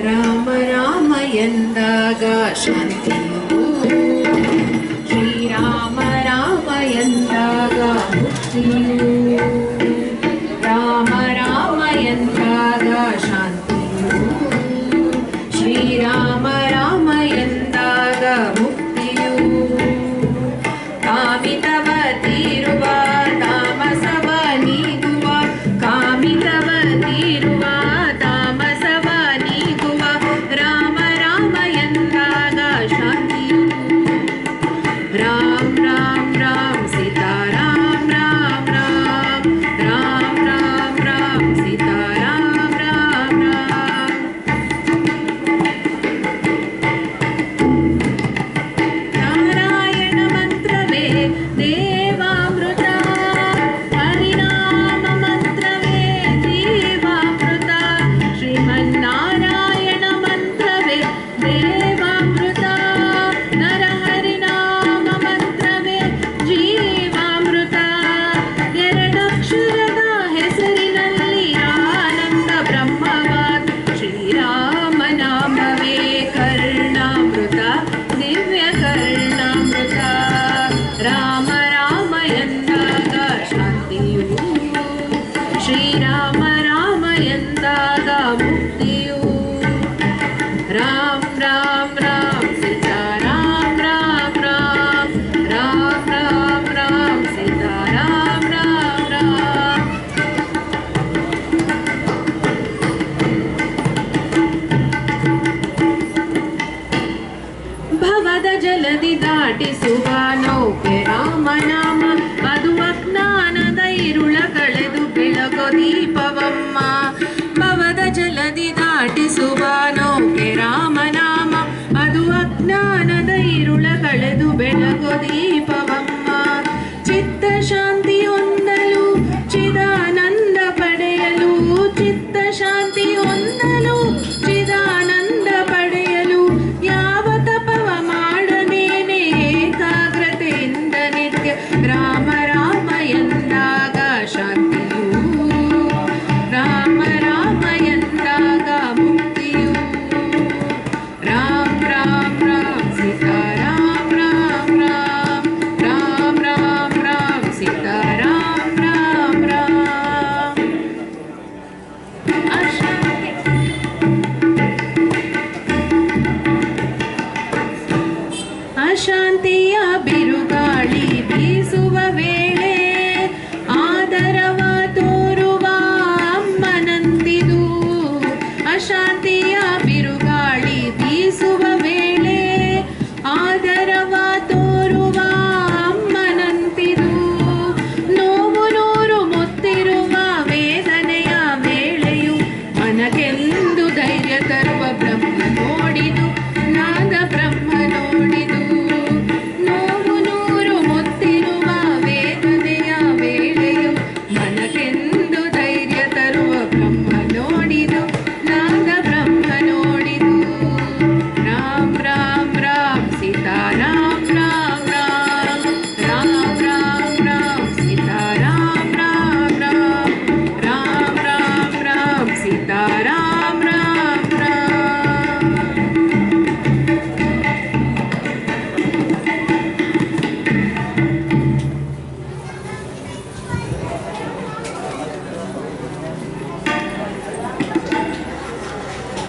ರಾಮ ರಾಮ ಎಂದಾಗ ಶಾಂತಿಯು, ಶ್ರೀರಾಮ ರಾಮ ಎಂದಾಗ ಮುಕ್ತಿಯು. ರಾಮ ರಾಮ ಎಂದಾಗ ಶಾಂತಿಯು, ಶ್ರೀರಾಮ ರಾಮ ಎಂದಾಗ ಮುಕ್ತಿಯು. ಕಾಮಿತವ ತೀರುವ ತಾಮಸವ ನೀಗುವ, ಕಾಮಿತವ ತೀರುವ ತಾಮಸವ ನೀಗುವ. ರಾಮ ರಾಮ ಎಂದಾಗ ಶಾಂತಿಯು. ರಾಮ್ ರಾಮ್ ರಾಮ್ ಸೀತಾರಾಮ್ ರಾಮ್ ರಾಮ್, ರಾಮ್ ರಾಮ್ ರಾಮ್ ಸೀತಾರಾಮ್ ರಾಮ್ ರಾಮ್. ನಾರಾಯಣ ಮಂತ್ರವೇ ದೇವಾಮೃತ, ಹರಿನಾಮ ಮಂತ್ರವೇ ಜೀವಾಮೃತ. ಶ್ರೀಮನ್ನಾರಾಯಣ ಮಂತ್ರವೇ ದೇವಾಮೃತ, ನರಹರಿನಾಮ ಮಂತ್ರವೇ ಜೀವಾಮೃತ. ಎರಡಕ್ಷರದ ಹೆಸರಿನಲ್ಲಿ ಆನಂದ ಬ್ರಹ್ಮವಾದ ಶ್ರೀರಾಮ ನಾಮವೇ ಕರ್ಣಾಮೃತ, ದಿವ್ಯ ಕರ್ಣಾಮೃತ. ರಾಮ ರಾಮ ಎಂದಾಗ ಶಾಂತಿಯು, ಶ್ರೀರಾಮ ರಾಮ ಎಂದಾಗ ಮುಕ್ತಿಯು. ರಾಮ್ ರಾಮ್ ರಾಮ್ ಸೀತಾರಾಮ್ ರಾಮ್ ರಾಮ್, ರಾಮ್ ರಾಮ್ ರಾಮ್ ಸೀತಾರಾಮ್ ರಾಮ್ ರಾಮ್. ಭವದ ಜಲದಿ ದಾಟಿಸುವ ನೌಕೆ ರಾಮನಾಮ, ಅದು ಅಜ್ಞಾನದ ಇರುಳ ಕಳೆದು ಬೆಳಗೋ ದೀಪವಮ್ಮ. ಭವದ ಜಲದಿ ದಾಟಿಸುವ ನೌಕೆ ರಾಮನಾಮ, ಅದು ಅಜ್ಞಾನದ ಇರುಳ ಕಳೆದು ಬೆಳಗೋ ದೀಪವಮ್ಮ. ಚಿತ್ತ ಶಾಂತಿ ಹೊಂದಲು ಚಿದಾನಂದ ಪಡೆಯಲು, ಚಿತ್ತ ಶಾಂತಿ ಹೊಂದಲು ಚಿದಾನಂದ ಪಡೆಯಲು. ಯಾವ ತಪವ ಮಾಡದೇನೆ ಏಕಾಗ್ರತೆಯಿಂದ ನಿತ್ಯ ರಾಮ ರಾಮ ಎಂದಾಗ ಶಾಂತಿಯು, ರಾಮ ರಾಮ ಎಂದಾಗ ಮುಕ್ತಿಯು. ರಾಮ್ ರಾಮ್ ರಾಮ್ ಸೀತಾರಾಮ್ ರಾಮ್ ರಾಮ್, ರಾಮ್ ರಾಮ್ ರಾಮ್ ಸೀತಾರಾಮ್ ರಾಮ್ ರಾಮ್. ಅಶಾಂತಿಯ ಬಿರುಗಾಳಿ ಬೀಸುವ ವೇಳೆ ಆದರವ ತೋರುವ ಅಮ್ಮನಂತಿದು. ಅಶಾಂತಿಯ